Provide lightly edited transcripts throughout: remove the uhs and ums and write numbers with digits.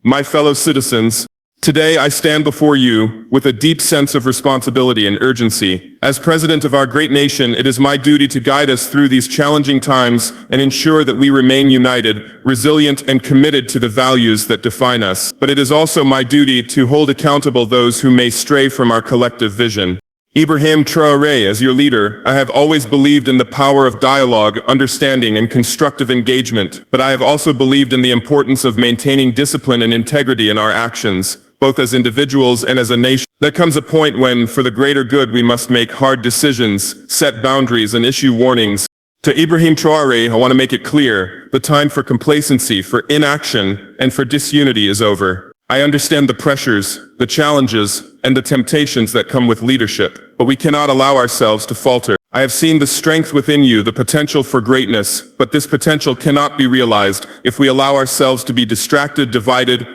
My fellow citizens, today I stand before you with a deep sense of responsibility and urgency. As President of our great nation, it is my duty to guide us through these challenging times and ensure that we remain united, resilient, and committed to the values that define us. But it is also my duty to hold accountable those who may stray from our collective vision. Ibrahim Traoré, as your leader, I have always believed in the power of dialogue, understanding, and constructive engagement, but I have also believed in the importance of maintaining discipline and integrity in our actions, both as individuals and as a nation. There comes a point when, for the greater good, we must make hard decisions, set boundaries, and issue warnings. To Ibrahim Traoré, I want to make it clear, the time for complacency, for inaction, and for disunity is over. I understand the pressures, the challenges, and the temptations that come with leadership, but we cannot allow ourselves to falter. I have seen the strength within you, the potential for greatness, but this potential cannot be realized if we allow ourselves to be distracted, divided.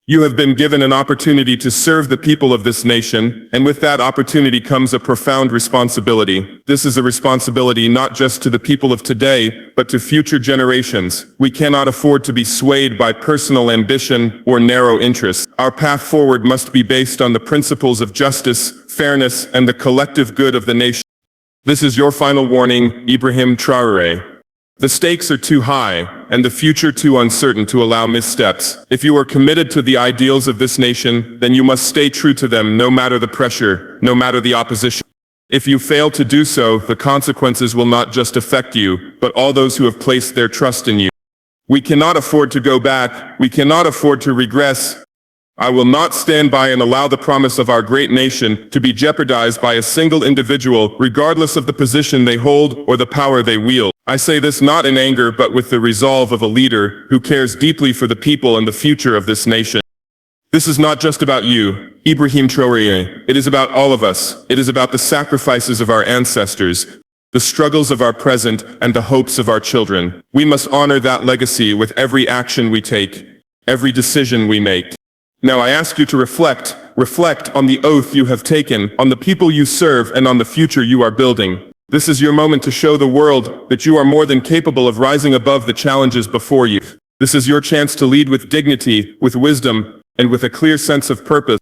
You have been given an opportunity to serve the people of this nation, and with that opportunity comes a profound responsibility. This is a responsibility not just to the people of today, but to future generations. We cannot afford to be swayed by personal ambition or narrow interests. Our path forward must be based on the principles of justice, fairness, and the collective good of the nation. This is your final warning, Ibrahim Traoré. The stakes are too high, and the future too uncertain to allow missteps. If you are committed to the ideals of this nation, then you must stay true to them no matter the pressure, no matter the opposition. If you fail to do so, the consequences will not just affect you, but all those who have placed their trust in you. We cannot afford to go back. We cannot afford to regress. I will not stand by and allow the promise of our great nation to be jeopardized by a single individual, regardless of the position they hold or the power they wield. I say this not in anger, but with the resolve of a leader who cares deeply for the people and the future of this nation. This is not just about you, Ibrahim Traoré. It is about all of us. It is about the sacrifices of our ancestors, the struggles of our present, and the hopes of our children. We must honor that legacy with every action we take, every decision we make. Now I ask you to reflect on the oath you have taken, on the people you serve, and on the future you are building. This is your moment to show the world that you are more than capable of rising above the challenges before you. This is your chance to lead with dignity, with wisdom, and with a clear sense of purpose.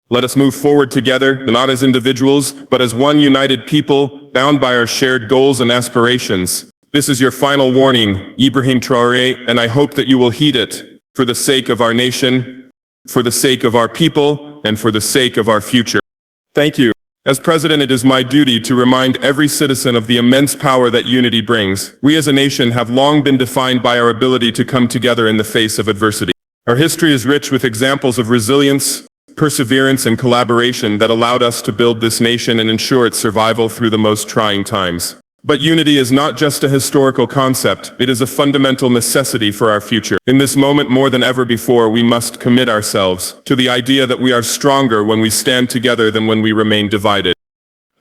Let us move forward together, not as individuals, but as one united people, bound by our shared goals and aspirations. This is your final warning, Ibrahim Traoré, and I hope that you will heed it, for the sake of our nation, for the sake of our people, and for the sake of our future. Thank you. As President, it is my duty to remind every citizen of the immense power that unity brings. We as a nation have long been defined by our ability to come together in the face of adversity. Our history is rich with examples of resilience, perseverance, and collaboration that allowed us to build this nation and ensure its survival through the most trying times. But unity is not just a historical concept, it is a fundamental necessity for our future. In this moment, more than ever before, we must commit ourselves to the idea that we are stronger when we stand together than when we remain divided.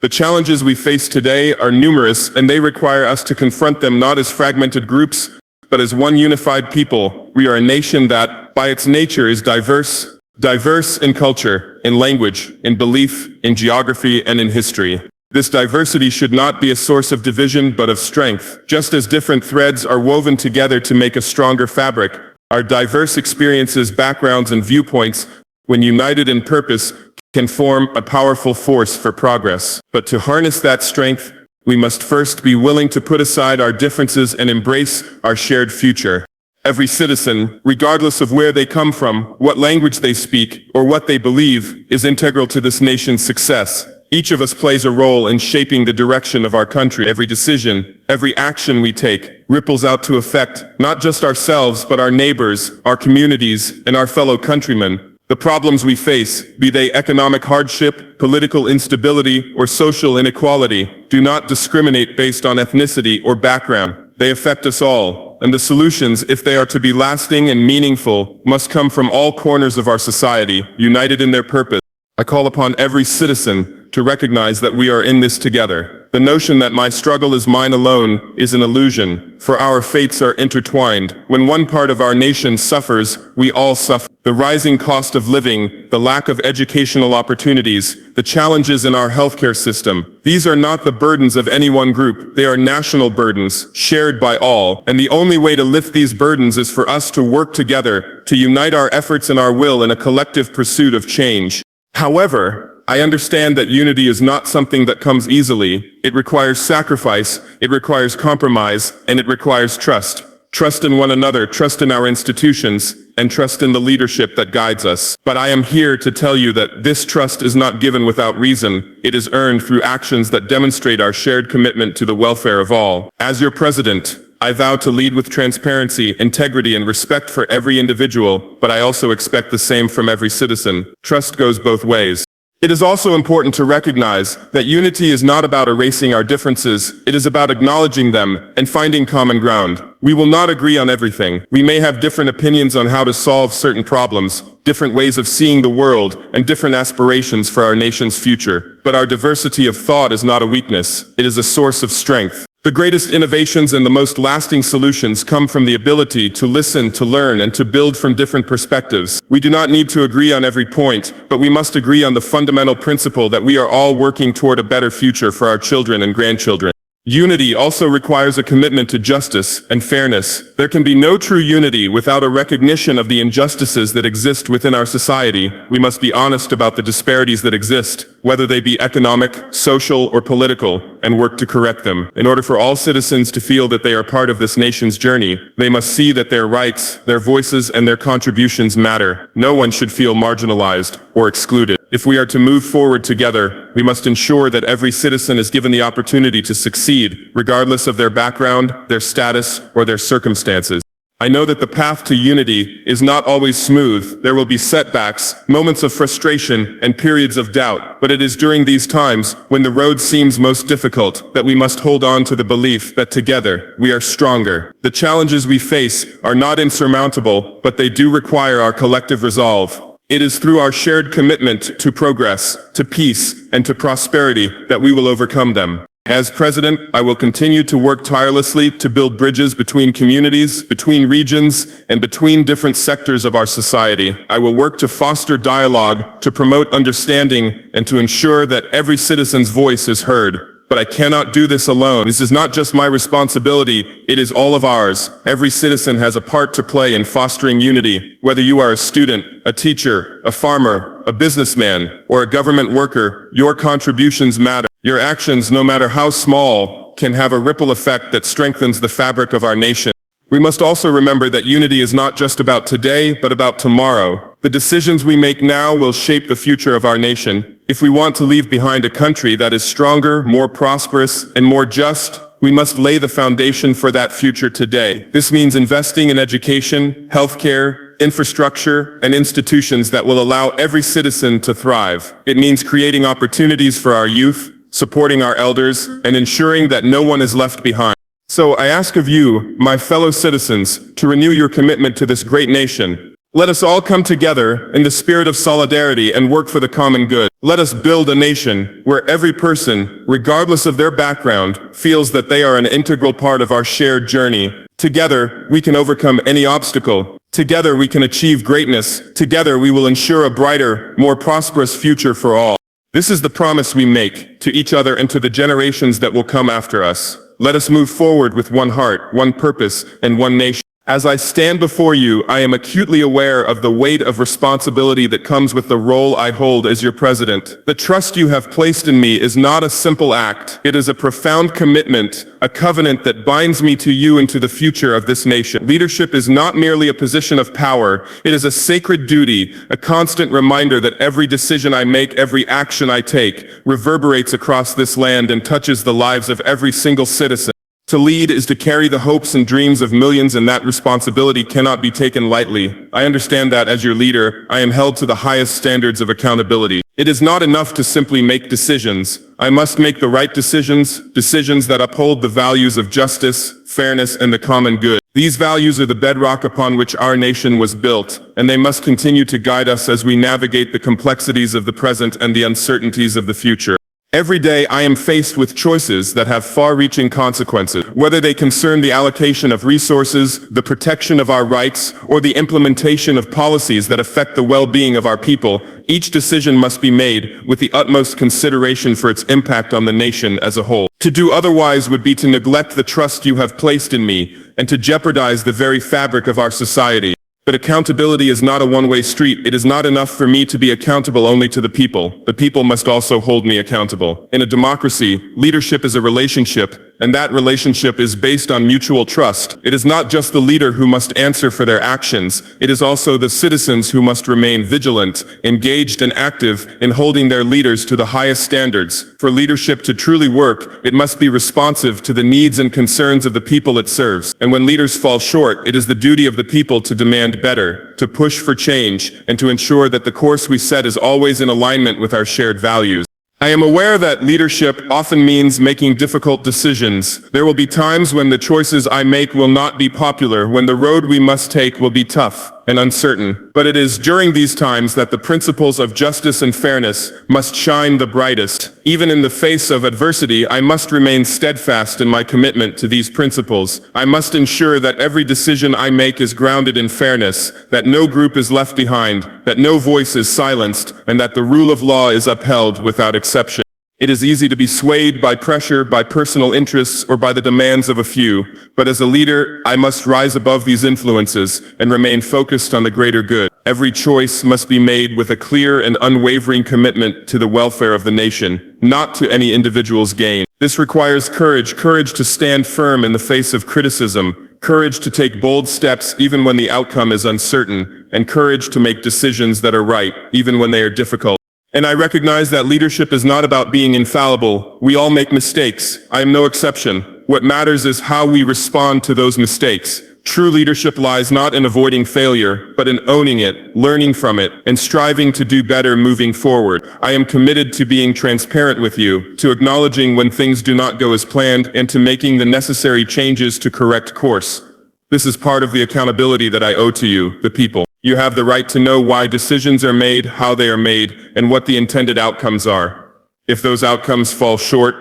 The challenges we face today are numerous, and they require us to confront them not as fragmented groups, but as one unified people. We are a nation that, by its nature, is diverse in culture, in language, in belief, in geography, and in history. This diversity should not be a source of division but of strength. Just as different threads are woven together to make a stronger fabric, our diverse experiences, backgrounds, and viewpoints, when united in purpose, can form a powerful force for progress. But to harness that strength, we must first be willing to put aside our differences and embrace our shared future. Every citizen, regardless of where they come from, what language they speak, or what they believe, is integral to this nation's success. Each of us plays a role in shaping the direction of our country. Every decision, every action we take, ripples out to affect not just ourselves but our neighbors, our communities, and our fellow countrymen. The problems we face, be they economic hardship, political instability, or social inequality, do not discriminate based on ethnicity or background. They affect us all, and the solutions, if they are to be lasting and meaningful, must come from all corners of our society, united in their purpose. I call upon every citizen to recognize that we are in this together, The notion that my struggle is mine alone is an illusion, for our fates are intertwined. When one part of our nation suffers, we all suffer. The rising cost of living, the lack of educational opportunities, the challenges in our healthcare system. These are not the burdens of any one group. They are national burdens, shared by all. And the only way to lift these burdens is for us to work together, to unite our efforts and our will in a collective pursuit of change. However, I understand that unity is not something that comes easily. It requires sacrifice, it requires compromise, and it requires trust. Trust in one another, trust in our institutions, and trust in the leadership that guides us. But I am here to tell you that this trust is not given without reason. It is earned through actions that demonstrate our shared commitment to the welfare of all. As your president, I vow to lead with transparency, integrity, and respect for every individual, but I also expect the same from every citizen. Trust goes both ways. It is also important to recognize that unity is not about erasing our differences, it is about acknowledging them and finding common ground. We will not agree on everything. We may have different opinions on how to solve certain problems, different ways of seeing the world, and different aspirations for our nation's future. But our diversity of thought is not a weakness, it is a source of strength. The greatest innovations and the most lasting solutions come from the ability to listen, to learn, and to build from different perspectives. We do not need to agree on every point, but we must agree on the fundamental principle that we are all working toward a better future for our children and grandchildren. Unity also requires a commitment to justice and fairness. There can be no true unity without a recognition of the injustices that exist within our society. We must be honest about the disparities that exist, whether they be economic, social, or political, and work to correct them. In order for all citizens to feel that they are part of this nation's journey, they must see that their rights, their voices, and their contributions matter. No one should feel marginalized or excluded. If we are to move forward together, we must ensure that every citizen is given the opportunity to succeed, regardless of their background, their status, or their circumstances. I know that the path to unity is not always smooth. There will be setbacks, moments of frustration, and periods of doubt. But it is during these times, when the road seems most difficult, that we must hold on to the belief that together, we are stronger. The challenges we face are not insurmountable, but they do require our collective resolve. It is through our shared commitment to progress, to peace, and to prosperity that we will overcome them. As president, I will continue to work tirelessly to build bridges between communities, between regions, and between different sectors of our society. I will work to foster dialogue, to promote understanding, and to ensure that every citizen's voice is heard. But I cannot do this alone. This is not just my responsibility, it is all of ours. Every citizen has a part to play in fostering unity. Whether you are a student, a teacher, a farmer, a businessman, or a government worker, your contributions matter. Your actions, no matter how small, can have a ripple effect that strengthens the fabric of our nation. We must also remember that unity is not just about today, but about tomorrow. The decisions we make now will shape the future of our nation. If we want to leave behind a country that is stronger, more prosperous, and more just, we must lay the foundation for that future today. This means investing in education, healthcare, infrastructure, and institutions that will allow every citizen to thrive. It means creating opportunities for our youth, supporting our elders, and ensuring that no one is left behind. So I ask of you, my fellow citizens, to renew your commitment to this great nation. Let us all come together in the spirit of solidarity and work for the common good. Let us build a nation where every person, regardless of their background, feels that they are an integral part of our shared journey. Together, we can overcome any obstacle. Together, we can achieve greatness. Together, we will ensure a brighter, more prosperous future for all. This is the promise we make to each other and to the generations that will come after us. Let us move forward with one heart, one purpose, and one nation. As I stand before you, I am acutely aware of the weight of responsibility that comes with the role I hold as your president. The trust you have placed in me is not a simple act. It is a profound commitment, a covenant that binds me to you and to the future of this nation. Leadership is not merely a position of power. It is a sacred duty, a constant reminder that every decision I make, every action I take, reverberates across this land and touches the lives of every single citizen. To lead is to carry the hopes and dreams of millions, and that responsibility cannot be taken lightly. I understand that as your leader, I am held to the highest standards of accountability. It is not enough to simply make decisions. I must make the right decisions, decisions that uphold the values of justice, fairness, and the common good. These values are the bedrock upon which our nation was built, and they must continue to guide us as we navigate the complexities of the present and the uncertainties of the future. Every day I am faced with choices that have far-reaching consequences, whether they concern the allocation of resources, the protection of our rights, or the implementation of policies that affect the well-being of our people. Each decision must be made with the utmost consideration for its impact on the nation as a whole. To do otherwise would be to neglect the trust you have placed in me and to jeopardize the very fabric of our society. But accountability is not a one-way street. It is not enough for me to be accountable only to the people. The people must also hold me accountable. In a democracy, leadership is a relationship, and that relationship is based on mutual trust. It is not just the leader who must answer for their actions. It is also the citizens who must remain vigilant, engaged, and active in holding their leaders to the highest standards. For leadership to truly work, it must be responsive to the needs and concerns of the people it serves. And when leaders fall short, it is the duty of the people to demand better, to push for change, and to ensure that the course we set is always in alignment with our shared values. I am aware that leadership often means making difficult decisions. There will be times when the choices I make will not be popular, when the road we must take will be tough and uncertain. But it is during these times that the principles of justice and fairness must shine the brightest. Even in the face of adversity, I must remain steadfast in my commitment to these principles. I must ensure that every decision I make is grounded in fairness, that no group is left behind, that no voice is silenced, and that the rule of law is upheld without exception. It is easy to be swayed by pressure, by personal interests, or by the demands of a few, but as a leader, I must rise above these influences and remain focused on the greater good. Every choice must be made with a clear and unwavering commitment to the welfare of the nation, not to any individual's gain. This requires courage to stand firm in the face of criticism, courage to take bold steps even when the outcome is uncertain, and courage to make decisions that are right, even when they are difficult. And I recognize that leadership is not about being infallible. We all make mistakes. I am no exception. What matters is how we respond to those mistakes. True leadership lies not in avoiding failure, but in owning it, learning from it, and striving to do better moving forward. I am committed to being transparent with you, to acknowledging when things do not go as planned, and to making the necessary changes to correct course. This is part of the accountability that I owe to you, the people. You have the right to know why decisions are made, how they are made, and what the intended outcomes are. If those outcomes fall short,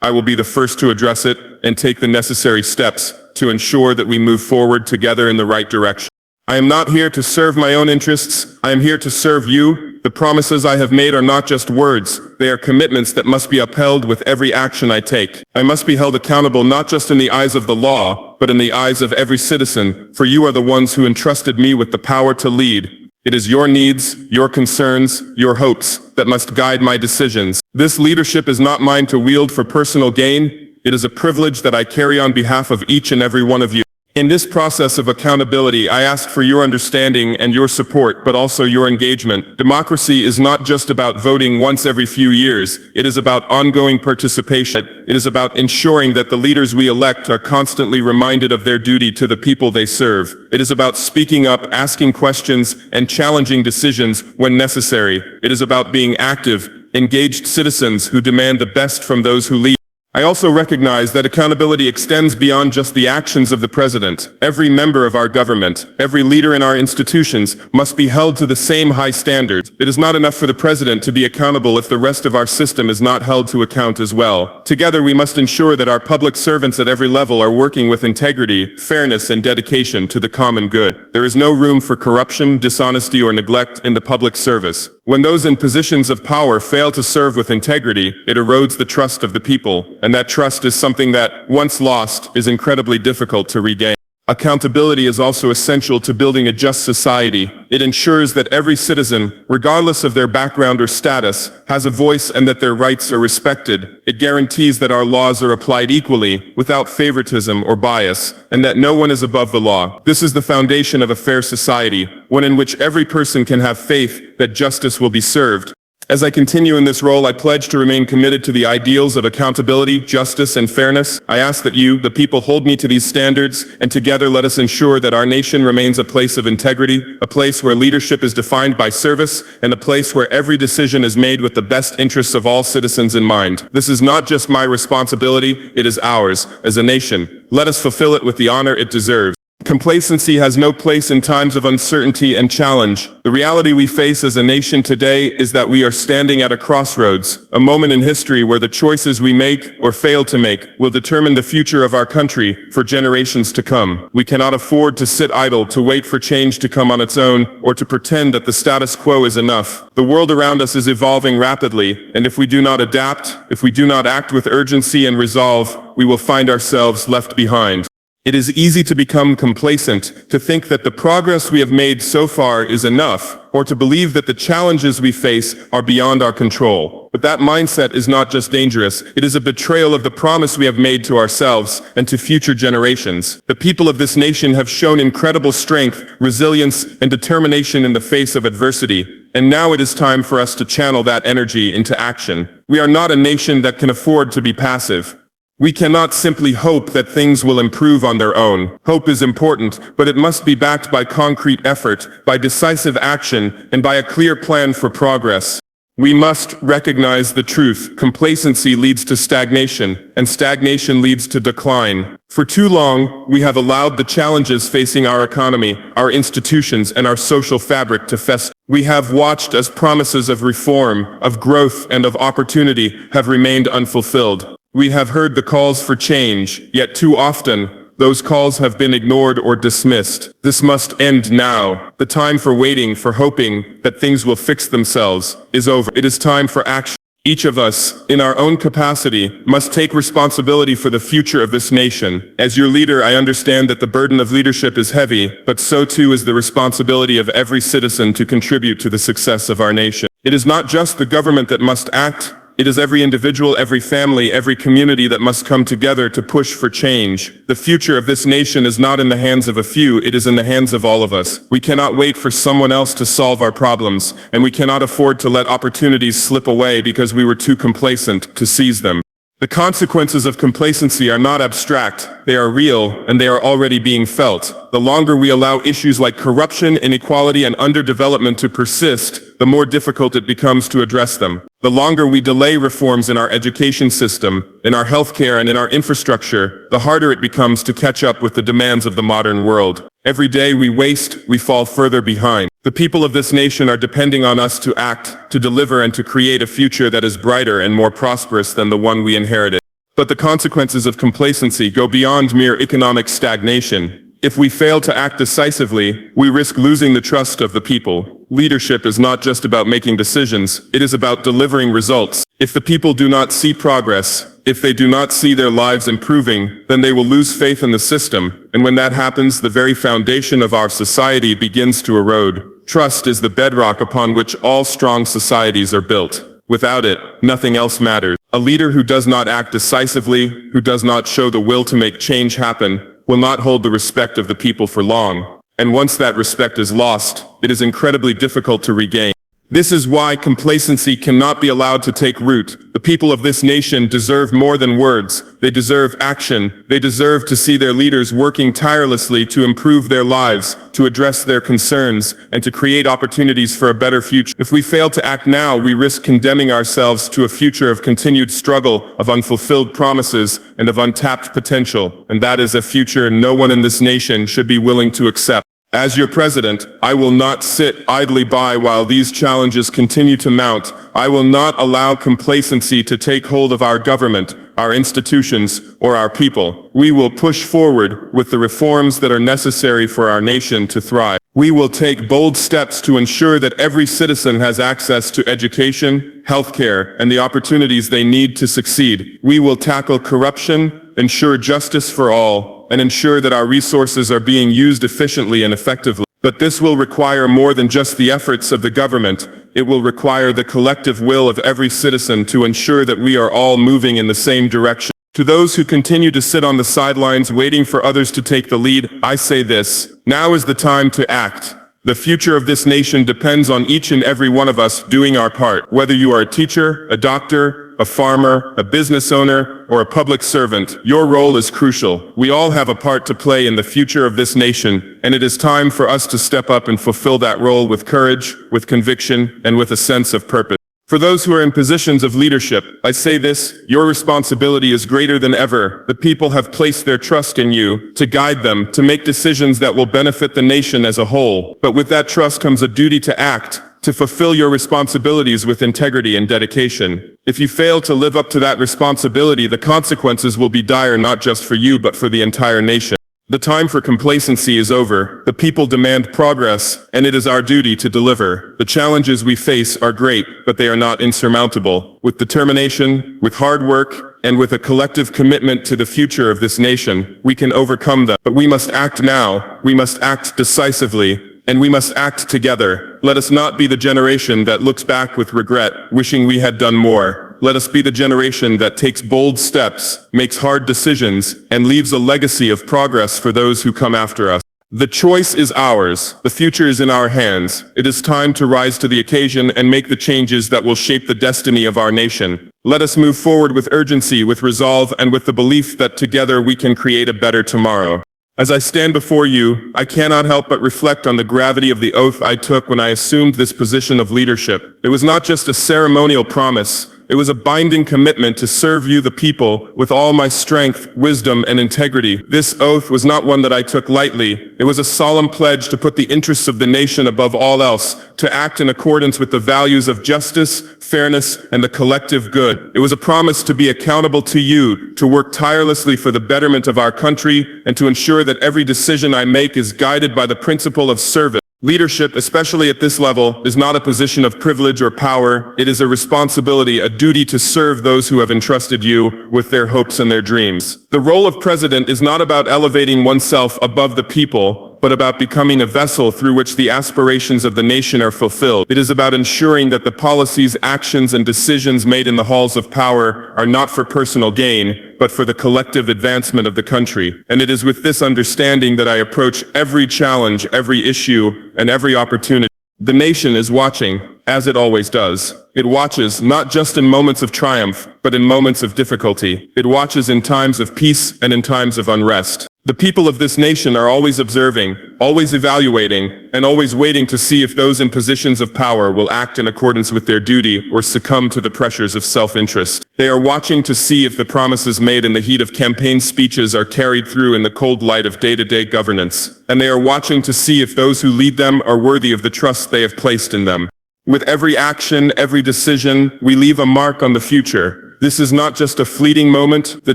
I will be the first to address it and take the necessary steps to ensure that we move forward together in the right direction. I am not here to serve my own interests. I am here to serve you. The promises I have made are not just words. They are commitments that must be upheld with every action I take. I must be held accountable not just in the eyes of the law, but in the eyes of every citizen, for you are the ones who entrusted me with the power to lead. It is your needs, your concerns, your hopes that must guide my decisions. This leadership is not mine to wield for personal gain. It is a privilege that I carry on behalf of each and every one of you. In this process of accountability, I ask for your understanding and your support, but also your engagement. Democracy is not just about voting once every few years. It is about ongoing participation. It is about ensuring that the leaders we elect are constantly reminded of their duty to the people they serve. It is about speaking up, asking questions, and challenging decisions when necessary. It is about being active, engaged citizens who demand the best from those who lead. I also recognize that accountability extends beyond just the actions of the president. Every member of our government, every leader in our institutions must be held to the same high standards. It is not enough for the president to be accountable if the rest of our system is not held to account as well. Together we must ensure that our public servants at every level are working with integrity, fairness, and dedication to the common good. There is no room for corruption, dishonesty, or neglect in the public service. When those in positions of power fail to serve with integrity, it erodes the trust of the people, and that trust is something that, once lost, is incredibly difficult to regain. Accountability is also essential to building a just society. It ensures that every citizen, regardless of their background or status, has a voice and that their rights are respected. It guarantees that our laws are applied equally, without favoritism or bias, and that no one is above the law. This is the foundation of a fair society, one in which every person can have faith that justice will be served. As I continue in this role, I pledge to remain committed to the ideals of accountability, justice, and fairness. I ask that you, the people, hold me to these standards, and together let us ensure that our nation remains a place of integrity, a place where leadership is defined by service, and a place where every decision is made with the best interests of all citizens in mind. This is not just my responsibility, it is ours, as a nation. Let us fulfill it with the honor it deserves. Complacency has no place in times of uncertainty and challenge. The reality we face as a nation today is that we are standing at a crossroads, a moment in history where the choices we make or fail to make will determine the future of our country for generations to come. We cannot afford to sit idle, to wait for change to come on its own, or to pretend that the status quo is enough. The world around us is evolving rapidly, and if we do not adapt, if we do not act with urgency and resolve, we will find ourselves left behind. It is easy to become complacent, to think that the progress we have made so far is enough, or to believe that the challenges we face are beyond our control. But that mindset is not just dangerous, it is a betrayal of the promise we have made to ourselves and to future generations. The people of this nation have shown incredible strength, resilience, and determination in the face of adversity. And now it is time for us to channel that energy into action. We are not a nation that can afford to be passive. We cannot simply hope that things will improve on their own. Hope is important, but it must be backed by concrete effort, by decisive action, and by a clear plan for progress. We must recognize the truth. Complacency leads to stagnation, and stagnation leads to decline. For too long, we have allowed the challenges facing our economy, our institutions, and our social fabric to fester. We have watched as promises of reform, of growth, and of opportunity have remained unfulfilled. We have heard the calls for change, yet too often, those calls have been ignored or dismissed. This must end now. The time for waiting, for hoping that things will fix themselves, is over. It is time for action. Each of us, in our own capacity, must take responsibility for the future of this nation. As your leader, I understand that the burden of leadership is heavy, but so too is the responsibility of every citizen to contribute to the success of our nation. It is not just the government that must act. It is every individual, every family, every community that must come together to push for change. The future of this nation is not in the hands of a few, it is in the hands of all of us. We cannot wait for someone else to solve our problems, and we cannot afford to let opportunities slip away because we were too complacent to seize them. The consequences of complacency are not abstract, they are real, and they are already being felt. The longer we allow issues like corruption, inequality, and underdevelopment to persist, the more difficult it becomes to address them. The longer we delay reforms in our education system, in our healthcare, and in our infrastructure, the harder it becomes to catch up with the demands of the modern world. Every day we waste, we fall further behind. The people of this nation are depending on us to act, to deliver, and to create a future that is brighter and more prosperous than the one we inherited. But the consequences of complacency go beyond mere economic stagnation. If we fail to act decisively, we risk losing the trust of the people. Leadership is not just about making decisions, it is about delivering results. If the people do not see progress, if they do not see their lives improving, then they will lose faith in the system, and when that happens, the very foundation of our society begins to erode. Trust is the bedrock upon which all strong societies are built. Without it, nothing else matters. A leader who does not act decisively, who does not show the will to make change happen, will not hold the respect of the people for long. And once that respect is lost, it is incredibly difficult to regain. This is why complacency cannot be allowed to take root. The people of this nation deserve more than words. They deserve action. They deserve to see their leaders working tirelessly to improve their lives, to address their concerns, and to create opportunities for a better future. If we fail to act now, we risk condemning ourselves to a future of continued struggle, of unfulfilled promises, and of untapped potential. And that is a future no one in this nation should be willing to accept. As your president, I will not sit idly by while these challenges continue to mount. I will not allow complacency to take hold of our government, our institutions, or our people. We will push forward with the reforms that are necessary for our nation to thrive. We will take bold steps to ensure that every citizen has access to education, healthcare, and the opportunities they need to succeed. We will tackle corruption, ensure justice for all, and ensure that our resources are being used efficiently and effectively. But this will require more than just the efforts of the government. It will require the collective will of every citizen to ensure that we are all moving in the same direction. To those who continue to sit on the sidelines waiting for others to take the lead, I say this: now is the time to act. The future of this nation depends on each and every one of us doing our part. Whether you are a teacher, a doctor, a farmer, a business owner, or a public servant, your role is crucial. We all have a part to play in the future of this nation, and it is time for us to step up and fulfill that role with courage, with conviction, and with a sense of purpose. For those who are in positions of leadership, I say this: your responsibility is greater than ever. The people have placed their trust in you to guide them, to make decisions that will benefit the nation as a whole. But with that trust comes a duty to act, to fulfill your responsibilities with integrity and dedication. If you fail to live up to that responsibility, the consequences will be dire, not just for you, but for the entire nation. The time for complacency is over. The people demand progress, and it is our duty to deliver. The challenges we face are great, but they are not insurmountable. With determination, with hard work, and with a collective commitment to the future of this nation, we can overcome them. But we must act now. We must act decisively, and we must act together. Let us not be the generation that looks back with regret, wishing we had done more. Let us be the generation that takes bold steps, makes hard decisions, and leaves a legacy of progress for those who come after us. The choice is ours. The future is in our hands. It is time to rise to the occasion and make the changes that will shape the destiny of our nation. Let us move forward with urgency, with resolve, and with the belief that together we can create a better tomorrow. As I stand before you, I cannot help but reflect on the gravity of the oath I took when I assumed this position of leadership. It was not just a ceremonial promise. It was a binding commitment to serve you, the people, with all my strength, wisdom, and integrity. This oath was not one that I took lightly. It was a solemn pledge to put the interests of the nation above all else, to act in accordance with the values of justice, fairness, and the collective good. It was a promise to be accountable to you, to work tirelessly for the betterment of our country, and to ensure that every decision I make is guided by the principle of service. Leadership, especially at this level, is not a position of privilege or power. It is a responsibility, a duty to serve those who have entrusted you with their hopes and their dreams. The role of president is not about elevating oneself above the people, but about becoming a vessel through which the aspirations of the nation are fulfilled. It is about ensuring that the policies, actions, and decisions made in the halls of power are not for personal gain, but for the collective advancement of the country. And it is with this understanding that I approach every challenge, every issue, and every opportunity. The nation is watching, as it always does. It watches not just in moments of triumph, but in moments of difficulty. It watches in times of peace and in times of unrest. The people of this nation are always observing, always evaluating, and always waiting to see if those in positions of power will act in accordance with their duty or succumb to the pressures of self-interest. They are watching to see if the promises made in the heat of campaign speeches are carried through in the cold light of day-to-day governance. And they are watching to see if those who lead them are worthy of the trust they have placed in them. With every action, every decision, we leave a mark on the future. This is not just a fleeting moment. The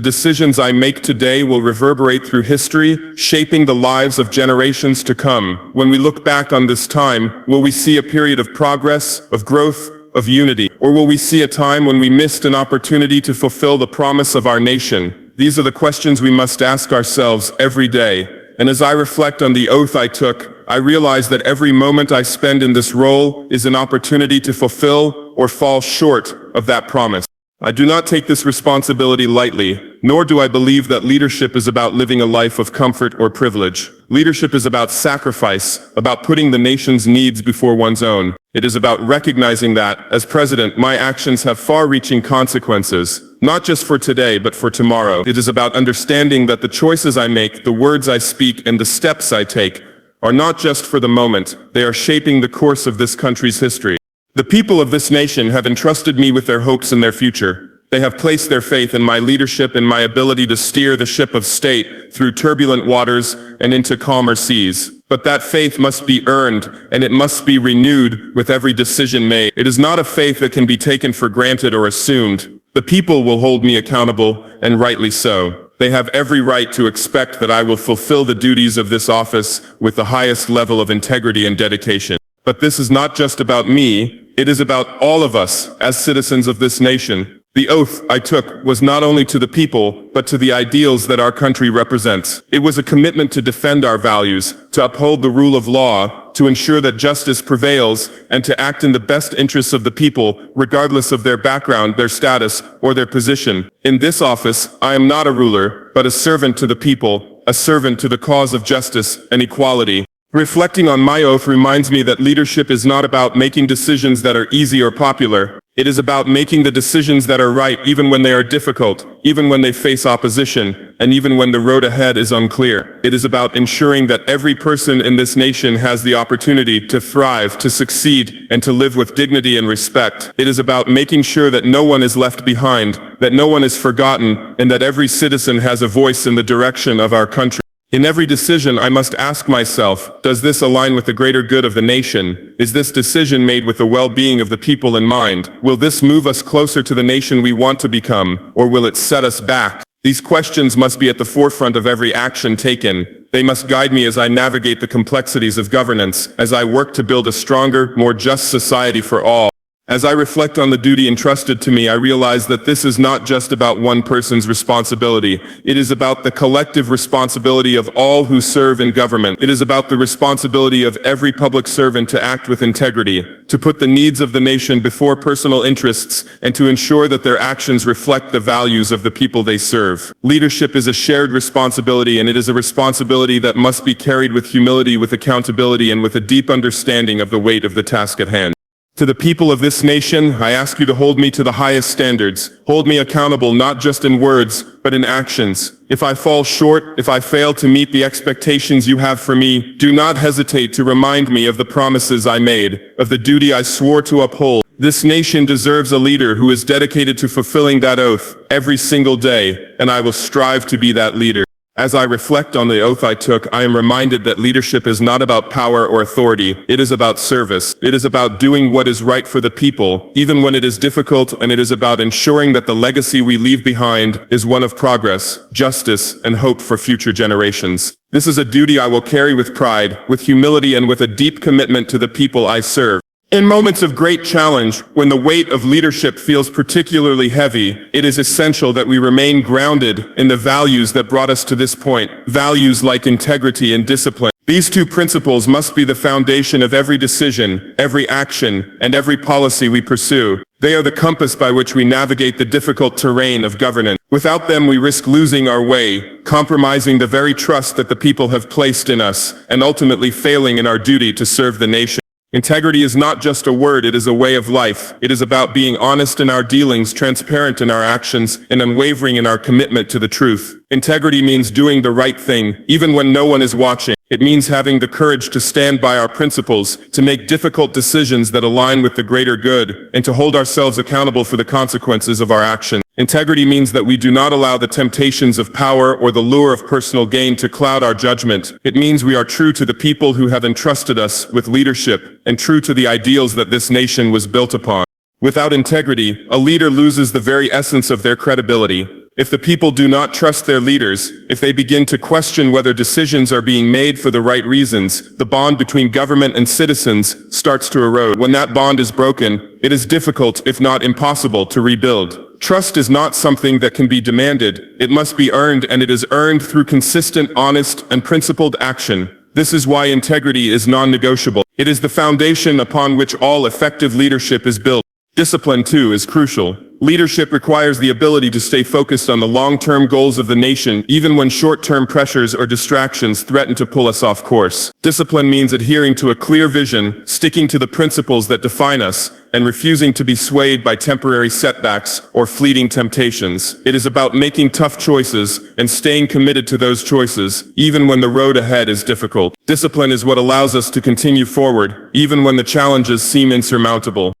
decisions I make today will reverberate through history, shaping the lives of generations to come. When we look back on this time, will we see a period of progress, of growth, of unity? Or will we see a time when we missed an opportunity to fulfill the promise of our nation? These are the questions we must ask ourselves every day. And as I reflect on the oath I took, I realize that every moment I spend in this role is an opportunity to fulfill or fall short of that promise. I do not take this responsibility lightly, nor do I believe that leadership is about living a life of comfort or privilege. Leadership is about sacrifice, about putting the nation's needs before one's own. It is about recognizing that, as president, my actions have far-reaching consequences, not just for today, but for tomorrow. It is about understanding that the choices I make, the words I speak, and the steps I take are not just for the moment. They are shaping the course of this country's history. The people of this nation have entrusted me with their hopes and their future. They have placed their faith in my leadership and my ability to steer the ship of state through turbulent waters and into calmer seas. But that faith must be earned, and it must be renewed with every decision made. It is not a faith that can be taken for granted or assumed. The people will hold me accountable, and rightly so. They have every right to expect that I will fulfill the duties of this office with the highest level of integrity and dedication. But this is not just about me, it is about all of us as citizens of this nation. The oath I took was not only to the people, but to the ideals that our country represents. It was a commitment to defend our values, to uphold the rule of law, to ensure that justice prevails, and to act in the best interests of the people, regardless of their background, their status, or their position. In this office, I am not a ruler, but a servant to the people, a servant to the cause of justice and equality. Reflecting on my oath reminds me that leadership is not about making decisions that are easy or popular. It is about making the decisions that are right even when they are difficult, even when they face opposition, and even when the road ahead is unclear. It is about ensuring that every person in this nation has the opportunity to thrive, to succeed, and to live with dignity and respect. It is about making sure that no one is left behind, that no one is forgotten, and that every citizen has a voice in the direction of our country. In every decision, I must ask myself, does this align with the greater good of the nation? Is this decision made with the well-being of the people in mind? Will this move us closer to the nation we want to become, or will it set us back? These questions must be at the forefront of every action taken. They must guide me as I navigate the complexities of governance, as I work to build a stronger, more just society for all. As I reflect on the duty entrusted to me, I realize that this is not just about one person's responsibility. It is about the collective responsibility of all who serve in government. It is about the responsibility of every public servant to act with integrity, to put the needs of the nation before personal interests, and to ensure that their actions reflect the values of the people they serve. Leadership is a shared responsibility, and it is a responsibility that must be carried with humility, with accountability, and with a deep understanding of the weight of the task at hand. To the people of this nation, I ask you to hold me to the highest standards. Hold me accountable not just in words, but in actions. If I fall short, if I fail to meet the expectations you have for me, do not hesitate to remind me of the promises I made, of the duty I swore to uphold. This nation deserves a leader who is dedicated to fulfilling that oath every single day, and I will strive to be that leader. As I reflect on the oath I took, I am reminded that leadership is not about power or authority. It is about service. It is about doing what is right for the people, even when it is difficult, and it is about ensuring that the legacy we leave behind is one of progress, justice, and hope for future generations. This is a duty I will carry with pride, with humility, and with a deep commitment to the people I serve. In moments of great challenge, when the weight of leadership feels particularly heavy, it is essential that we remain grounded in the values that brought us to this point, values like integrity and discipline. These two principles must be the foundation of every decision, every action, and every policy we pursue. They are the compass by which we navigate the difficult terrain of governance. Without them, we risk losing our way, compromising the very trust that the people have placed in us, and ultimately failing in our duty to serve the nation. Integrity is not just a word, it is a way of life. It is about being honest in our dealings, transparent in our actions, and unwavering in our commitment to the truth. Integrity means doing the right thing, even when no one is watching. It means having the courage to stand by our principles, to make difficult decisions that align with the greater good, and to hold ourselves accountable for the consequences of our actions. Integrity means that we do not allow the temptations of power or the lure of personal gain to cloud our judgment. It means we are true to the people who have entrusted us with leadership, and true to the ideals that this nation was built upon. Without integrity, a leader loses the very essence of their credibility. If the people do not trust their leaders, if they begin to question whether decisions are being made for the right reasons, the bond between government and citizens starts to erode. When that bond is broken, it is difficult, if not impossible, to rebuild. Trust is not something that can be demanded. It must be earned, and it is earned through consistent, honest, and principled action. This is why integrity is non-negotiable. It is the foundation upon which all effective leadership is built. Discipline, too, is crucial. Leadership requires the ability to stay focused on the long-term goals of the nation, even when short-term pressures or distractions threaten to pull us off course. Discipline means adhering to a clear vision, sticking to the principles that define us, and refusing to be swayed by temporary setbacks or fleeting temptations. It is about making tough choices and staying committed to those choices, even when the road ahead is difficult. Discipline is what allows us to continue forward, even when the challenges seem insurmountable.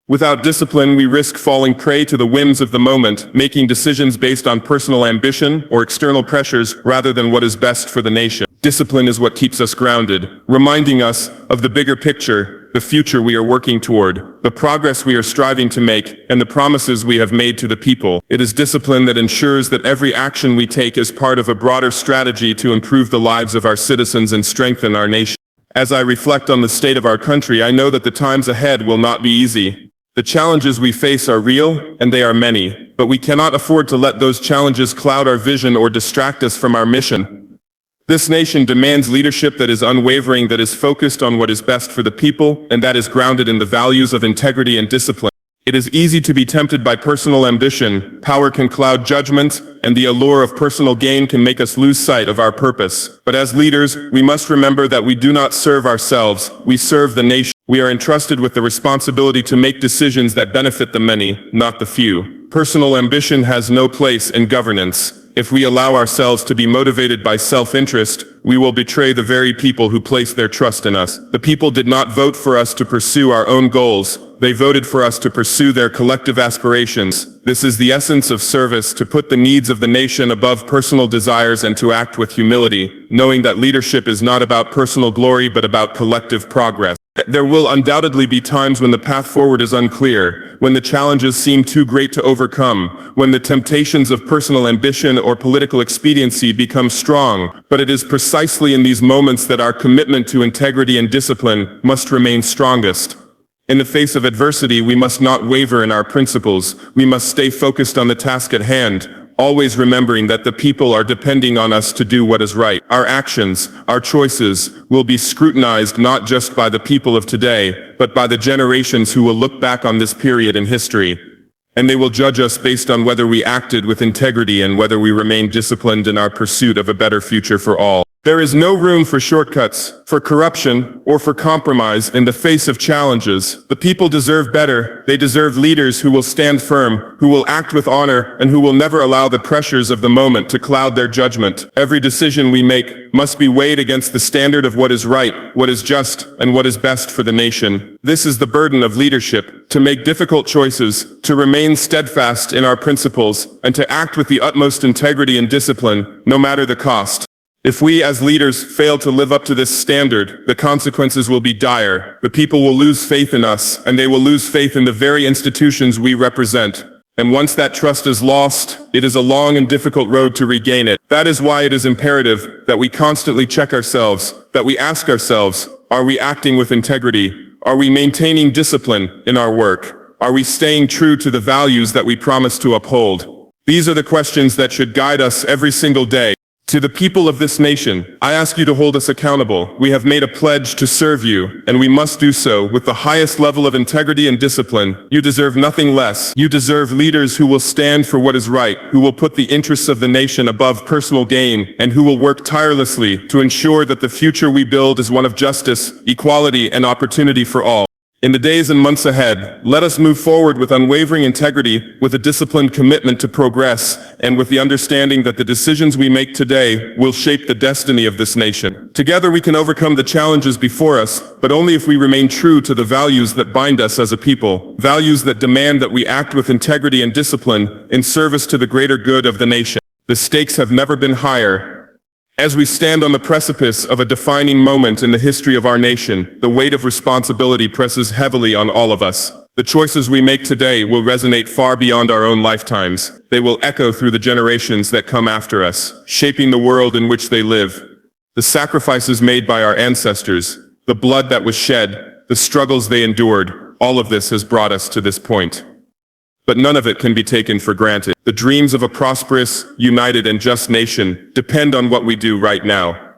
Without discipline, we risk falling prey to the whims of the moment, making decisions based on personal ambition or external pressures rather than what is best for the nation. Discipline is what keeps us grounded, reminding us of the bigger picture, the future we are working toward, the progress we are striving to make, and the promises we have made to the people. It is discipline that ensures that every action we take is part of a broader strategy to improve the lives of our citizens and strengthen our nation. As I reflect on the state of our country, I know that the times ahead will not be easy. The challenges we face are real, and they are many, but we cannot afford to let those challenges cloud our vision or distract us from our mission. This nation demands leadership that is unwavering, that is focused on what is best for the people, and that is grounded in the values of integrity and discipline. It is easy to be tempted by personal ambition. Power can cloud judgment, and the allure of personal gain can make us lose sight of our purpose. But as leaders, we must remember that we do not serve ourselves, we serve the nation. We are entrusted with the responsibility to make decisions that benefit the many, not the few. Personal ambition has no place in governance. If we allow ourselves to be motivated by self-interest, we will betray the very people who place their trust in us. The people did not vote for us to pursue our own goals. They voted for us to pursue their collective aspirations. This is the essence of service, to put the needs of the nation above personal desires and to act with humility, knowing that leadership is not about personal glory but about collective progress. There will undoubtedly be times when the path forward is unclear, when the challenges seem too great to overcome, when the temptations of personal ambition or political expediency become strong, but it is precisely in these moments that our commitment to integrity and discipline must remain strongest. In the face of adversity, we must not waver in our principles. We must stay focused on the task at hand, always remembering that the people are depending on us to do what is right. Our actions, our choices, will be scrutinized not just by the people of today, but by the generations who will look back on this period in history. And they will judge us based on whether we acted with integrity and whether we remained disciplined in our pursuit of a better future for all. There is no room for shortcuts, for corruption, or for compromise in the face of challenges. The people deserve better. They deserve leaders who will stand firm, who will act with honor, and who will never allow the pressures of the moment to cloud their judgment. Every decision we make must be weighed against the standard of what is right, what is just, and what is best for the nation. This is the burden of leadership, to make difficult choices, to remain steadfast in our principles, and to act with the utmost integrity and discipline, no matter the cost. If we as leaders fail to live up to this standard, the consequences will be dire. The people will lose faith in us, and they will lose faith in the very institutions we represent. And once that trust is lost, it is a long and difficult road to regain it. That is why it is imperative that we constantly check ourselves, that we ask ourselves, are we acting with integrity? Are we maintaining discipline in our work? Are we staying true to the values that we promise to uphold? These are the questions that should guide us every single day. To the people of this nation, I ask you to hold us accountable. We have made a pledge to serve you, and we must do so with the highest level of integrity and discipline. You deserve nothing less. You deserve leaders who will stand for what is right, who will put the interests of the nation above personal gain, and who will work tirelessly to ensure that the future we build is one of justice, equality, and opportunity for all. In the days and months ahead, let us move forward with unwavering integrity, with a disciplined commitment to progress, and with the understanding that the decisions we make today will shape the destiny of this nation. Together we can overcome the challenges before us, but only if we remain true to the values that bind us as a people, values that demand that we act with integrity and discipline in service to the greater good of the nation. The stakes have never been higher. As we stand on the precipice of a defining moment in the history of our nation, the weight of responsibility presses heavily on all of us. The choices we make today will resonate far beyond our own lifetimes. They will echo through the generations that come after us, shaping the world in which they live. The sacrifices made by our ancestors, the blood that was shed, the struggles they endured, all of this has brought us to this point. But none of it can be taken for granted. The dreams of a prosperous, united, and just nation depend on what we do right now.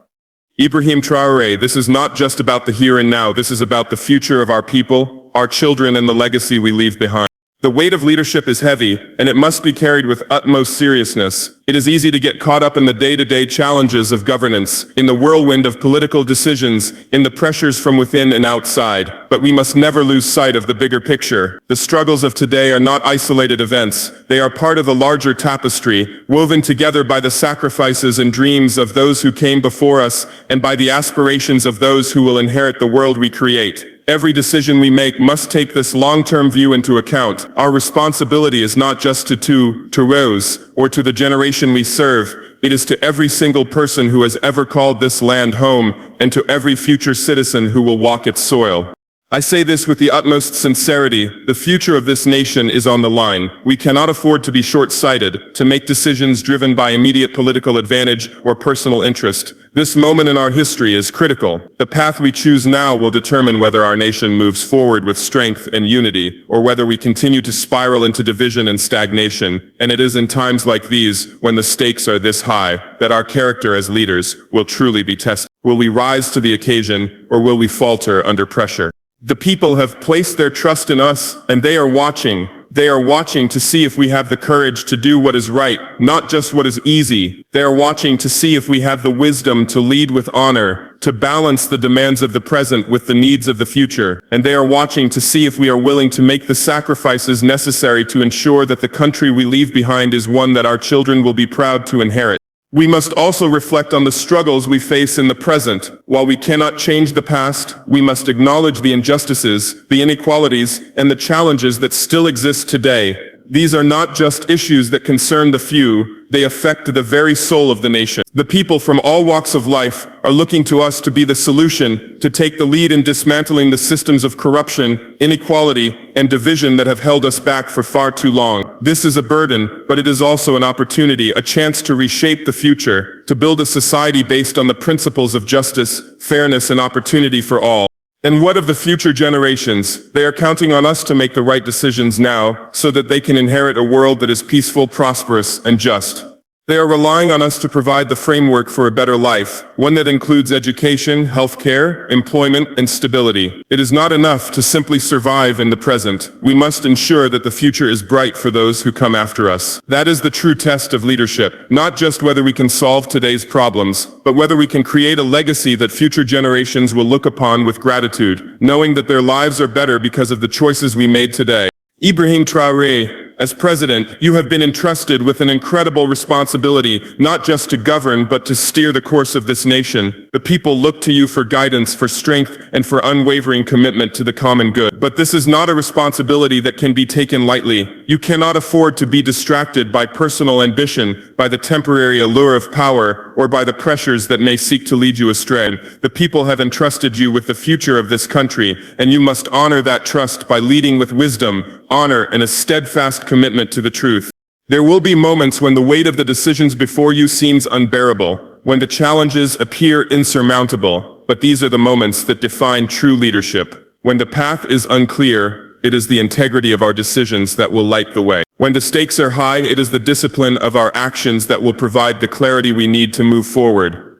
Ibrahim Traoré, this is not just about the here and now. This is about the future of our people, our children, and the legacy we leave behind. The weight of leadership is heavy, and it must be carried with utmost seriousness. It is easy to get caught up in the day-to-day challenges of governance, in the whirlwind of political decisions, in the pressures from within and outside. But we must never lose sight of the bigger picture. The struggles of today are not isolated events. They are part of the larger tapestry, woven together by the sacrifices and dreams of those who came before us, and by the aspirations of those who will inherit the world we create. Every decision we make must take this long-term view into account. Our responsibility is not just to Traores, or to the generation we serve. It is to every single person who has ever called this land home, and to every future citizen who will walk its soil. I say this with the utmost sincerity. The future of this nation is on the line. We cannot afford to be short-sighted, to make decisions driven by immediate political advantage or personal interest. This moment in our history is critical. The path we choose now will determine whether our nation moves forward with strength and unity, or whether we continue to spiral into division and stagnation. And it is in times like these, when the stakes are this high, that our character as leaders will truly be tested. Will we rise to the occasion, or will we falter under pressure? The people have placed their trust in us, and they are watching. They are watching to see if we have the courage to do what is right, not just what is easy. They are watching to see if we have the wisdom to lead with honor, to balance the demands of the present with the needs of the future. And they are watching to see if we are willing to make the sacrifices necessary to ensure that the country we leave behind is one that our children will be proud to inherit. We must also reflect on the struggles we face in the present. While we cannot change the past, we must acknowledge the injustices, the inequalities, and the challenges that still exist today. These are not just issues that concern the few, they affect the very soul of the nation. The people from all walks of life are looking to us to be the solution, to take the lead in dismantling the systems of corruption, inequality, and division that have held us back for far too long. This is a burden, but it is also an opportunity, a chance to reshape the future, to build a society based on the principles of justice, fairness, and opportunity for all. And what of the future generations? They are counting on us to make the right decisions now, so that they can inherit a world that is peaceful, prosperous, and just. They are relying on us to provide the framework for a better life, one that includes education, healthcare, employment, and stability. It is not enough to simply survive in the present. We must ensure that the future is bright for those who come after us. That is the true test of leadership, not just whether we can solve today's problems, but whether we can create a legacy that future generations will look upon with gratitude, knowing that their lives are better because of the choices we made today. Ibrahim Traoré, as president, you have been entrusted with an incredible responsibility, not just to govern, but to steer the course of this nation. The people look to you for guidance, for strength, and for unwavering commitment to the common good. But this is not a responsibility that can be taken lightly. You cannot afford to be distracted by personal ambition, by the temporary allure of power, or by the pressures that may seek to lead you astray. The people have entrusted you with the future of this country, and you must honor that trust by leading with wisdom, honor, and a steadfast commitment to the truth. There will be moments when the weight of the decisions before you seems unbearable, when the challenges appear insurmountable, but these are the moments that define true leadership. When the path is unclear, it is the integrity of our decisions that will light the way. When the stakes are high, it is the discipline of our actions that will provide the clarity we need to move forward.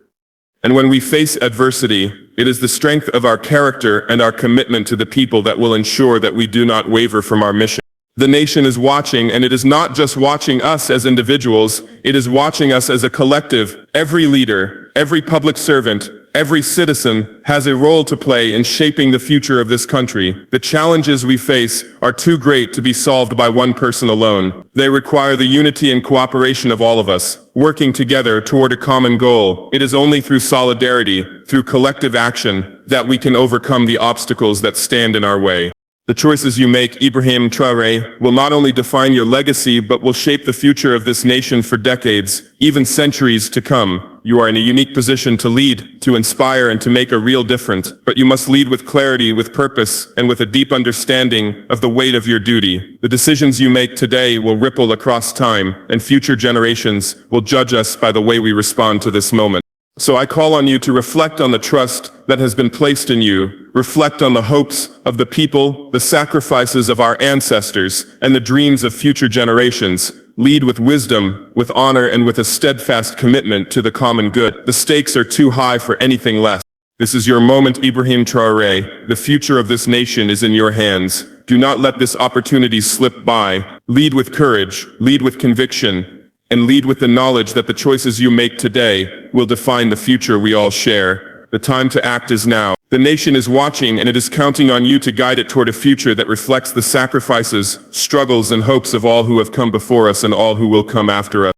And when we face adversity, it is the strength of our character and our commitment to the people that will ensure that we do not waver from our mission. The nation is watching, and it is not just watching us as individuals, it is watching us as a collective. Every leader, every public servant, every citizen has a role to play in shaping the future of this country. The challenges we face are too great to be solved by one person alone. They require the unity and cooperation of all of us, working together toward a common goal. It is only through solidarity, through collective action, that we can overcome the obstacles that stand in our way. The choices you make, Ibrahim Traoré, will not only define your legacy but will shape the future of this nation for decades, even centuries to come. You are in a unique position to lead, to inspire, and to make a real difference. But you must lead with clarity, with purpose, and with a deep understanding of the weight of your duty. The decisions you make today will ripple across time, and future generations will judge us by the way we respond to this moment. So I call on you to reflect on the trust that has been placed in you, reflect on the hopes of the people, the sacrifices of our ancestors, and the dreams of future generations. Lead with wisdom, with honor, and with a steadfast commitment to the common good. The stakes are too high for anything less. This is your moment, Ibrahim Traoré. The future of this nation is in your hands. Do not let this opportunity slip by. Lead with courage, lead with conviction, and lead with the knowledge that the choices you make today will define the future we all share. The time to act is now. The nation is watching, and it is counting on you to guide it toward a future that reflects the sacrifices, struggles, and hopes of all who have come before us and all who will come after us.